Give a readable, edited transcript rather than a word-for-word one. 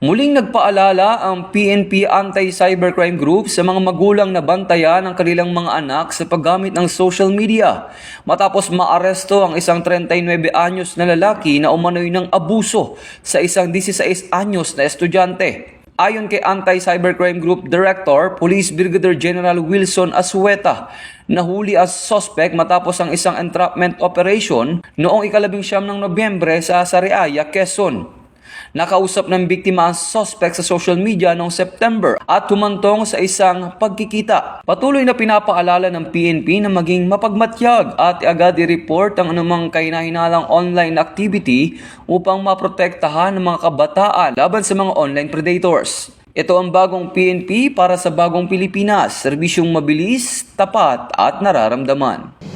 Muling nagpaalala ang PNP Anti-Cybercrime Group sa mga magulang na bantayan ng kanilang mga anak sa paggamit ng social media matapos maaresto ang isang 39 anyos na lalaki na umano'y ng abuso sa isang 16 anyos na estudyante. Ayon kay Anti-Cybercrime Group Director, Police Brigadier General Wilson Asueta, nahuli as suspect matapos ang isang entrapment operation noong 19 ng Nobyembre sa Sariaya, Quezon. Nakausap ng biktima ang suspect sa social media noong September at humantong sa isang pagkikita. Patuloy na pinapaalala ng PNP na maging mapagmatyag at agad i-report ang anumang kahinahinalang online activity upang maprotektahan ang mga kabataan laban sa mga online predators. Ito ang bagong PNP para sa bagong Pilipinas, serbisyong mabilis, tapat at nararamdaman.